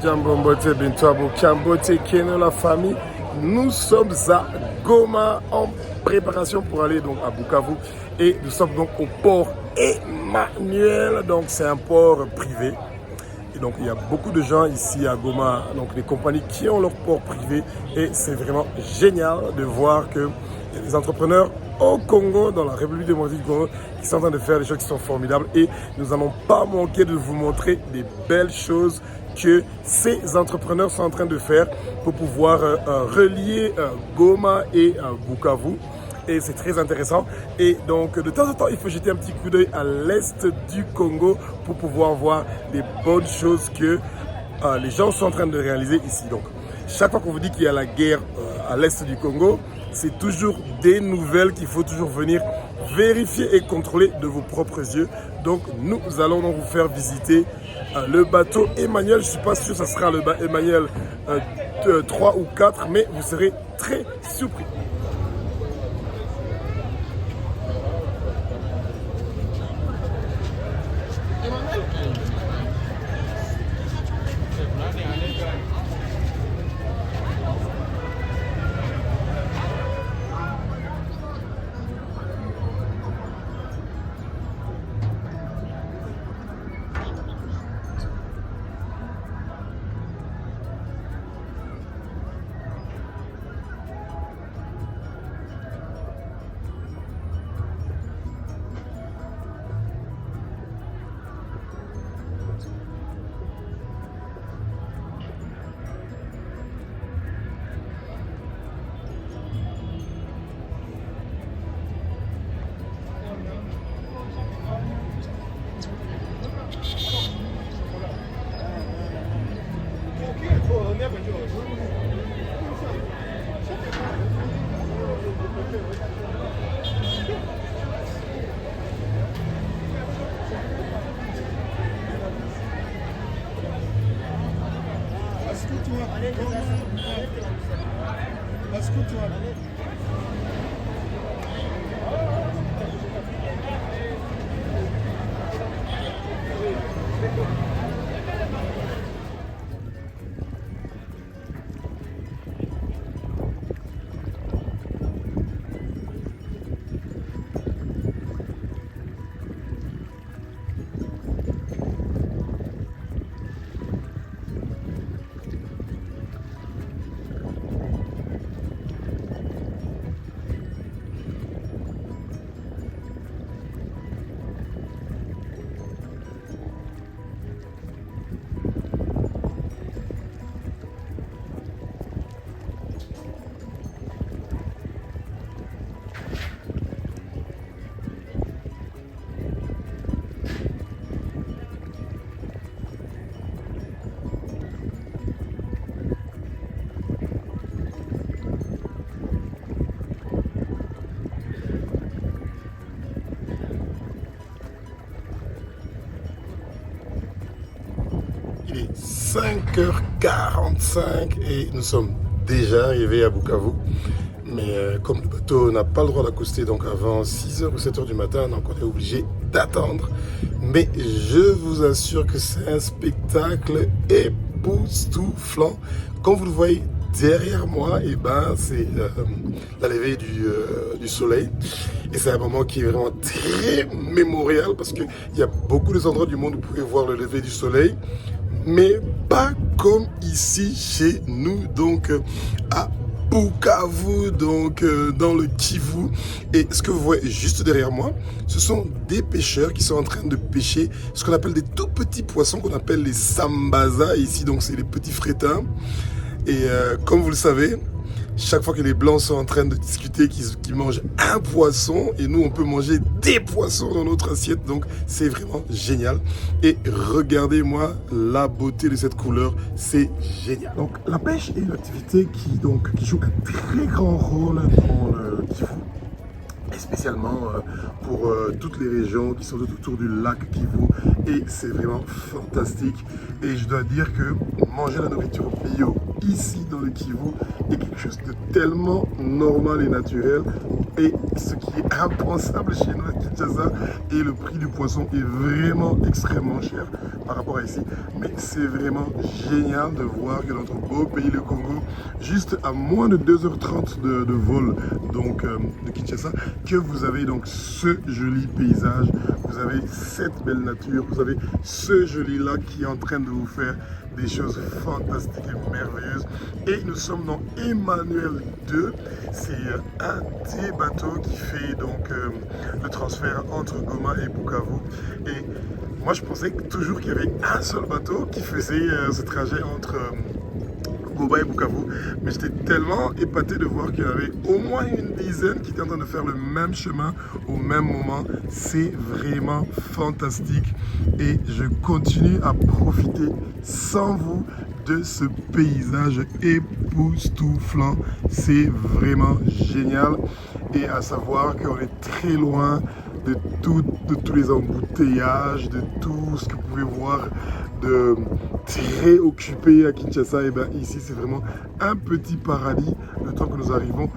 Jambo Mbote Bintwabo Kambote Keno la famille. Nous sommes à Goma en préparation pour aller donc à Bukavu et nous sommes donc au port Emmanuel. Donc c'est un port privé. Et donc il y a beaucoup de gens ici à Goma, donc des compagnies qui ont leur port privé et c'est vraiment génial de voir que il y a des entrepreneurs au Congo, dans la République démocratique du Congo, qui sont en train de faire des choses qui sont formidables et nous n'allons pas manquer de vous montrer des belles choses que ces entrepreneurs sont en train de faire pour pouvoir relier Goma et Bukavu. Et c'est très intéressant. Et donc, de temps en temps, il faut jeter un petit coup d'œil à l'est du Congo pour pouvoir voir les bonnes choses que les gens sont en train de réaliser ici. Donc, chaque fois qu'on vous dit qu'il y a la guerre à l'est du Congo, c'est toujours des nouvelles qu'il faut toujours venir vérifier et contrôler de vos propres yeux. Donc, nous allons donc vous faire visiter le bateau Emmanuel. Je ne suis pas sûr que ce sera le bateau Emmanuel 3 ou 4, mais vous serez très surpris. Il est 5h45 et nous sommes déjà arrivés à Bukavu. Mais comme le bateau n'a pas le droit d'accoster donc avant 6h ou 7h du matin, donc on est obligé d'attendre. Mais je vous assure que c'est un spectacle époustouflant. Comme vous le voyez derrière moi, et ben, c'est la levée du soleil. Et c'est un moment qui est vraiment très mémorial parce qu'il y a beaucoup d'endroits du monde où vous pouvez voir le lever du soleil. Mais pas comme ici chez nous, donc à Bukavu, donc dans le Kivu. Et ce que vous voyez juste derrière moi, ce sont des pêcheurs qui sont en train de pêcher ce qu'on appelle des tout petits poissons qu'on appelle les sambaza ici, donc c'est les petits frétins. Et comme vous le savez, chaque fois que les Blancs sont en train de discuter qu'ils mangent un poisson et nous on peut manger des poissons dans notre assiette, donc c'est vraiment génial. Et regardez-moi la beauté de cette couleur, c'est génial. Donc la pêche est une activité qui joue un très grand rôle dans le Kivu, et spécialement pour toutes les régions qui sont autour du lac Kivu, et c'est vraiment fantastique. Et je dois dire que manger la nourriture bio ici dans le Kivu est quelque chose de tellement normal et naturel, et ce qui est impensable chez nous à Kinshasa, et le prix du poisson est vraiment extrêmement cher par rapport à ici, mais c'est vraiment génial de voir que notre beau pays, le Congo, juste à moins de 2h30 de vol donc de Kinshasa, que vous avez donc ce joli paysage, vous avez cette belle nature, vous avez ce joli lac qui est en train de vous faire des choses fantastiques et merveilleuses. Et nous sommes dans Emmanuel 2, c'est un des bateaux qui fait donc le transfert entre Goma et Bukavu. Et moi je pensais toujours qu'il y avait un seul bateau qui faisait ce trajet entre Goma et Bukavu, mais j'étais tellement épaté de voir qu'il y avait au moins une dizaine qui étaient en train de faire le même chemin au même moment. C'est vraiment fantastique et je continue à profiter sans vous de ce paysage époustouflant. C'est vraiment génial, et à savoir qu'on est très loin de tous les embouteillages, de tout ce que vous pouvez voir de très occupé à Kinshasa. Et bien ici c'est vraiment un petit paradis le temps que nous arrivons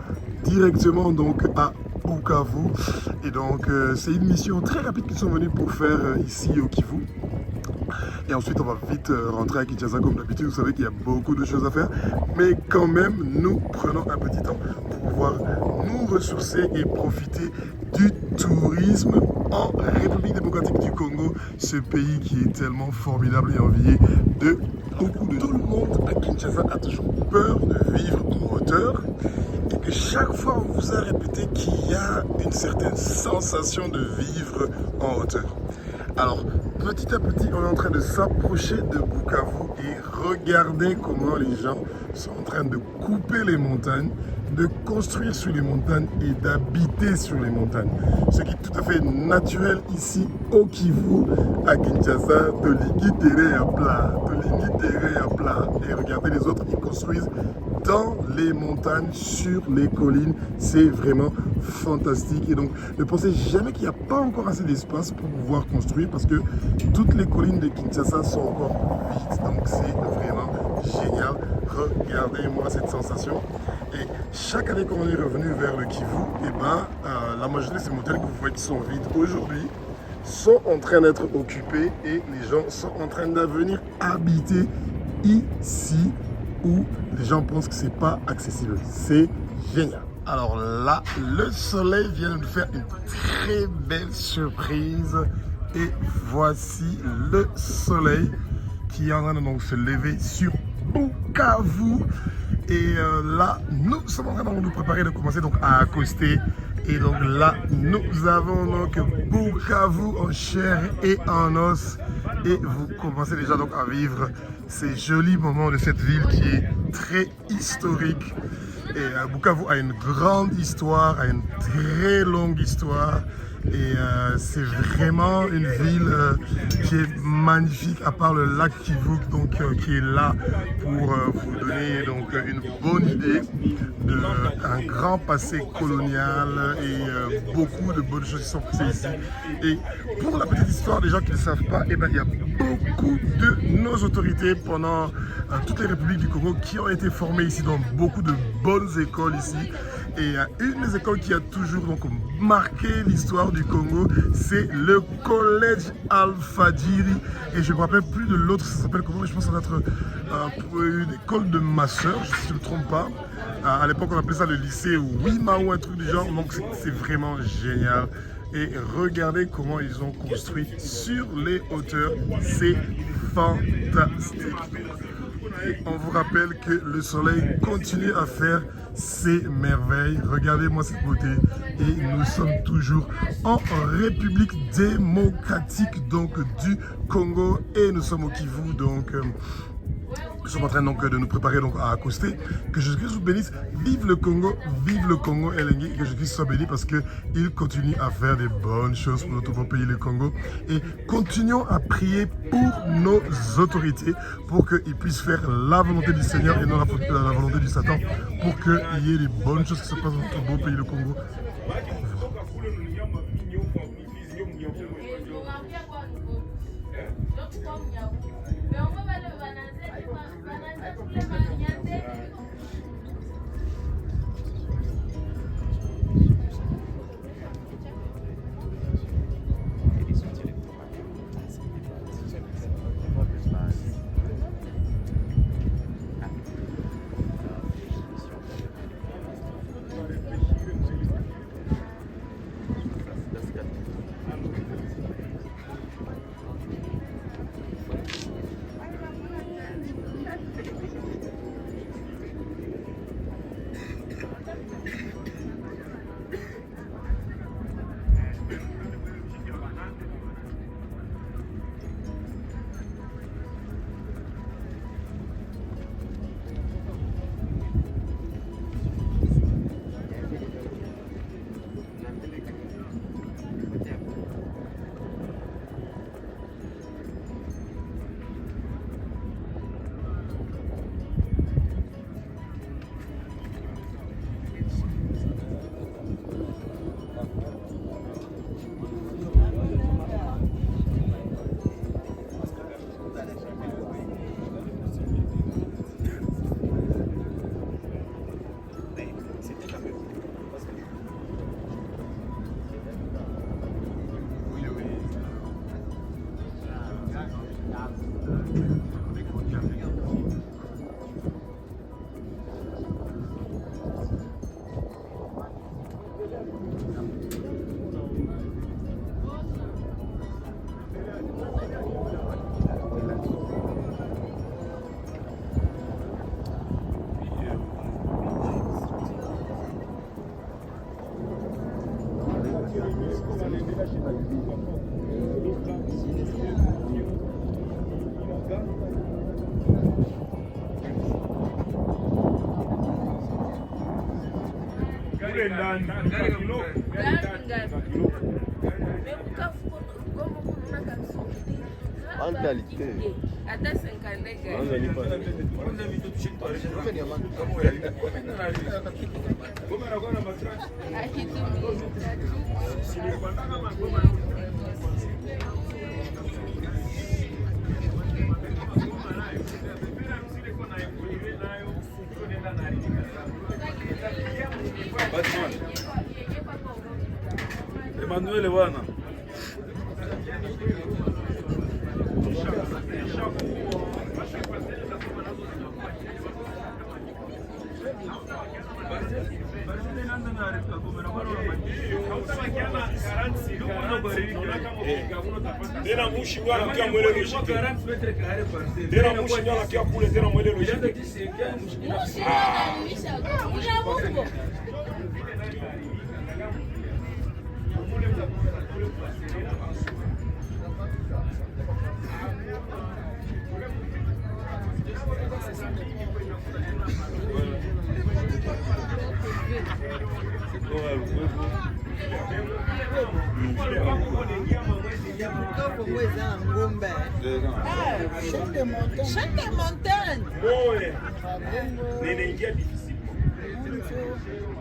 directement donc à Bukavu. Et donc c'est une mission très rapide qu'ils sont venus pour faire ici au Kivu. Et ensuite on va vite rentrer à Kinshasa comme d'habitude. Vous savez qu'il y a beaucoup de choses à faire, mais quand même nous prenons un petit temps pour pouvoir nous ressourcer et profiter du tourisme en République démocratique du Congo, ce pays qui est tellement formidable et envié de beaucoup de gens. Tout le monde à Kinshasa a toujours peur de vivre en hauteur, et que chaque fois on vous a répété qu'il y a une certaine sensation de vivre en hauteur. Alors, petit à petit, on est en train de s'approcher de Bukavu, et regardez comment les gens sont en train de couper les montagnes, de construire sur les montagnes et d'habiter sur les montagnes. Ce qui est tout à fait naturel ici au Kivu, à Kinshasa, Toliki terrain à plat, Toliki terrain à plat. Et regardez les autres qui construisent dans les montagnes, sur les collines. C'est vraiment fantastique. Et donc, ne pensez jamais qu'il n'y a pas encore assez d'espace pour pouvoir construire, parce que toutes les collines de Kinshasa sont encore vides. Donc, c'est vraiment génial. Regardez-moi cette sensation. Et chaque année qu'on est revenu vers le Kivu, et ben, la majorité de ces montagnes que vous voyez qui sont vides aujourd'hui sont en train d'être occupées, et les gens sont en train de venir habiter ici où les gens pensent que c'est pas accessible. C'est génial. Alors là, le soleil vient de nous faire une très belle surprise, et voici le soleil qui est en train de donc se lever sur Bukavu. Et là, nous sommes en train de nous préparer de commencer donc à accoster. Et donc là, nous avons donc Bukavu en chair et en os. Et vous commencez déjà donc à vivre ces jolis moments de cette ville qui est très historique. Et Bukavu a une grande histoire, a une très longue histoire. Et c'est vraiment une ville qui est magnifique, à part le lac Kivu donc, qui est là pour vous donner donc, une bonne idée d'un grand passé colonial, et beaucoup de bonnes choses qui sont passées ici. Et pour la petite histoire, des gens qui ne le savent pas, eh ben, il y a beaucoup de nos autorités pendant toutes les républiques du Congo qui ont été formées ici dans beaucoup de bonnes écoles ici. Et une des écoles qui a toujours donc marqué l'histoire du Congo, c'est le collège Al-Fadjiri. Et je ne me rappelle plus de l'autre, ça s'appelle comment, je pense que ça doit être une école de ma soeur, si je ne me trompe pas. À l'époque, on appelait ça le lycée Wima ou un truc du genre. Donc c'est vraiment génial. Et regardez comment ils ont construit sur les hauteurs. C'est fantastique. Et on vous rappelle que le soleil continue à faire ses merveilles. Regardez-moi cette beauté. Et nous sommes toujours en République démocratique donc du Congo. Et nous sommes au Kivu. Donc Nous sommes en train donc de nous préparer donc à accoster. Que Jésus-Christ vous bénisse. Vive le Congo, Elengi. Que Jésus-Christ soit béni parce qu'il continue à faire des bonnes choses pour notre bon pays, le Congo. Et continuons à prier pour nos autorités, pour qu'ils puissent faire la volonté du Seigneur et non la volonté du Satan, pour qu'il y ait des bonnes choses qui se passent dans notre beau pays, le Congo. Emmanuel wana tena mushi wana kia mwele logique tena mushi wana kia kule tena mwele logique Chante montagne. Nene ingia difficile.